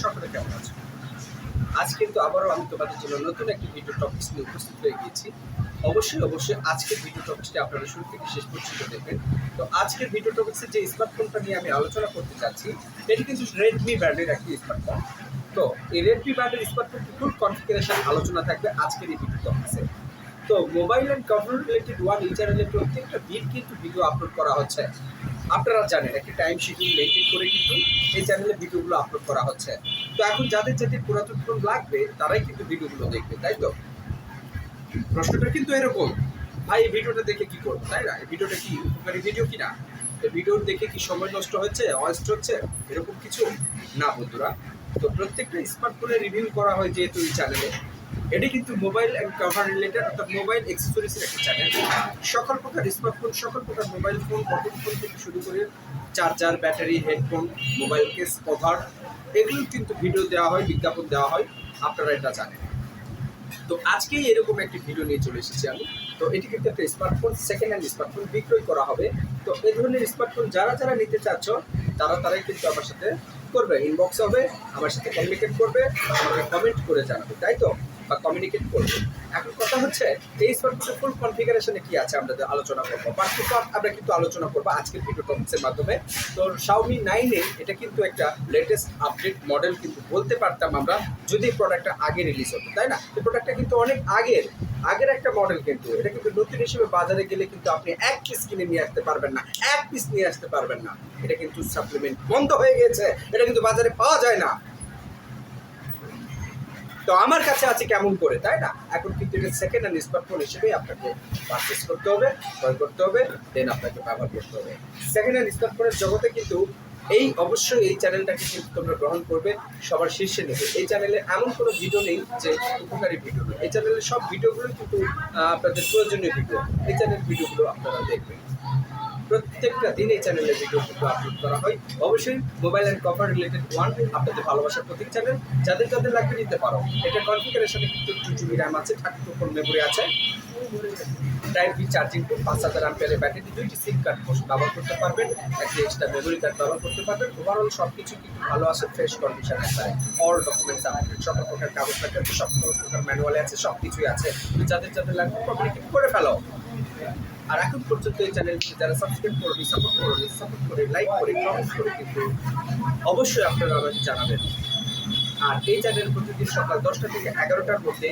সকলে কেমন আছে? আজ কিন্তু আবারও আমি তোমাদের জন্য নতুন একটি ভিডিও টপিকস নিয়ে উপস্থিত হয়ে গিয়েছি। অবশ্যই আজকের ভিডিও টপিকসটি আপনারা শুরু থেকে শেষ পর্যন্ত দেখবেন। তো আজকের ভিডিও টপিক্সে যে স্মার্টফোনটা নিয়ে আমি আলোচনা করতে চাচ্ছি, এটি কিন্তু রেডমি ব্র্যান্ডের একটি স্মার্টফোন। তো এই রেডমি ব্র্যান্ডের স্মার্টফোনটি ফুল কনফিগারেশন আলোচনা থাকবে আজকের এই ভিডিও টপিক্সে। তো mobile and computer related one এই চ্যানেলে প্রত্যেকটা দিন কিন্তু ভিডিও আপলোড করা হচ্ছে। আপনারা জানেন একটি টাইম শিডিউল মেনটেন করে কিন্তু এই চ্যানেলে ভিডিওগুলো আপলোড করা হচ্ছে। তো এখন যাদের পুরাতন ফোন লাগবে তারাই কিন্তু ভিডিওগুলো দেখবে, তাই তো? প্রশ্নটা কিন্তু এরকম, ভাই এই ভিডিওটা দেখে কি করবো, তাই না? এই ভিডিওটা কি উপকারী ভিডিও কিনা? এই ভিডিও দেখে কি সময় নষ্ট হচ্ছে, ওয়েস্ট হচ্ছে, এরকম কিছু না বন্ধুরা। তো প্রত্যেকটা স্মার্টফোনের রিভিউ করা হয় যেহেতু এই চ্যানেলে, এটি কিন্তু মোবাইল অ্যান্ড কভার রিলেটেড অর্থাৎ মোবাইল এক্সেসরিজের একটা চ্যানেল। সকল প্রকার স্মার্টফোন, সকল প্রকার মোবাইল ফোন, বটন ফোন থেকে শুরু করে charger, battery, headphone, mobile case, cover, এগুলো কিন্তু ভিডিও দেওয়া হয়, বিজ্ঞাপন দেওয়া হয়, আপনারা এটা জানেন। তো আজকেই এরকম একটি ভিডিও নিয়ে চলে এসেছি আমি। তো এটি কিন্তু একটা স্মার্টফোন, সেকেন্ড হ্যান্ড স্মার্টফোন বিক্রয় করা হবে। তো এই ধরনের স্মার্টফোন যারা নিতে চাচ্ছ তারাই কিন্তু আমার সাথে করবে, ইনবক্স হবে, আমার সাথে কমিউনিকেট করবে, আমাকে কমেন্ট করে জানাবে, তাই তো? বা কমিউনিকেট করবে। এখন কথা হচ্ছে এই স্মার্টফোনের ফুল কনফিগারেশনে কি আছে আমরা আলোচনা করবো, আমরা কিন্তু আলোচনা করবো আজকের ভিডিও টপিক্সের মাধ্যমে। তো Xiaomi 9A এটা কিন্তু একটা লেটেস্ট আপডেট মডেল কিন্তু বলতে পারতাম আমরা যদি প্রোডাক্টটা আগে রিলিজ হতো, তাই না? এই প্রোডাক্টটা কিন্তু অনেক আগের একটা মডেল, কিন্তু এটা কিন্তু নতুন হিসেবে বাজারে গেলে কিন্তু আপনি এক পিস কিনে নিয়ে আসতে পারবেন না, এক পিস নিয়ে আসতে পারবেন না। এটা কিন্তু সাপ্লিমেন্ট বন্ধ হয়ে গেছে, এটা কিন্তু বাজারে পাওয়া যায় না। তো আমার কাছে আছে কেমন করে, তাই না? এখন কিন্তু এটা সেকেন্ড হ্যান্ড স্মার্টফোন হিসেবেই আপনাকে পারচেস করতে হবে, ক্রয় করতে হবে, দেন আপনাকে ব্যবহার করতে হবে। সেকেন্ড হ্যান্ড স্মার্টফোনের জগতে কিন্তু অবশ্যই এই চ্যানেলটাকে কিন্তু তোমরা গ্রহণ করবে, সবার শীর্ষে নেবে। এই চ্যানেলে এমন কোনো ভিডিও নেই যে উপকারী ভিডিও নেই। এই চ্যানেলের সব ভিডিওগুলো কিন্তু আপনাদের প্রয়োজনীয় ভিডিও। এই চ্যানেল ভিডিওগুলো আপনারা দেখবেন। প্রত্যেকটা দিন এই চ্যানেলে ভিডিও কিন্তু আপলোড করা হয়। অবশ্যই mobile and cover related one আপনাদের ভালোবাসার প্রতীক চ্যানেল। যাদের লাগবে নিতে পারো। এটা কনফিগারেশনে কিন্তু 2 GB র্যাম আছে, 34 মেমোরি আছে, টাইপ বি চার্জিং পোর্ট, 5000 অ্যাম্পিয়ারের ব্যাটারি, 2টি সিম কার্ড ব্যবহার করতে পারবেন, একটি এক্সট্রা মেমোরি কার্ড ব্যবহার করতে পারবেন। ওভারঅল সব কিছু কিন্তু ভালো আছে, ফ্রেশ কন্ডিশন আছে, অল ডকুমেন্টস আপডেট, সকল প্রকার কাগজপত্র আছে, সকল প্রকার ম্যানুয়ালে আছে, সব কিছুই আছে। যাদের লাগবে কমিউনিকেট করে ফেলো। আর এখন পর্যন্ত এই চ্যানেলটি যারা সাবস্ক্রাইব করুন, সাপোর্ট করে, লাইক করে, কমেন্ট করে কিন্তু অবশ্যই আপনারা আমাকে জানাবেন। আর এই চ্যানেল প্রতিদিন সকাল 10টা থেকে 11টার মধ্যে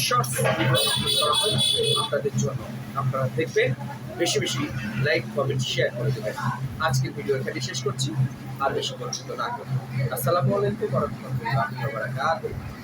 শর্টস ভিডিও আপলোড করা হয় আপনাদের জন্য। আপনারা দেখবেন, বেশি লাইক, কমেন্ট, শেয়ার করে দেবেন। আজকের ভিডিও এখানে শেষ করছি, আর বেশি পরিচিত না করুন। আসসালামু আলাইকুম ওয়া রাহমাতুল্লাহি ওয়া বারাকাতুহু।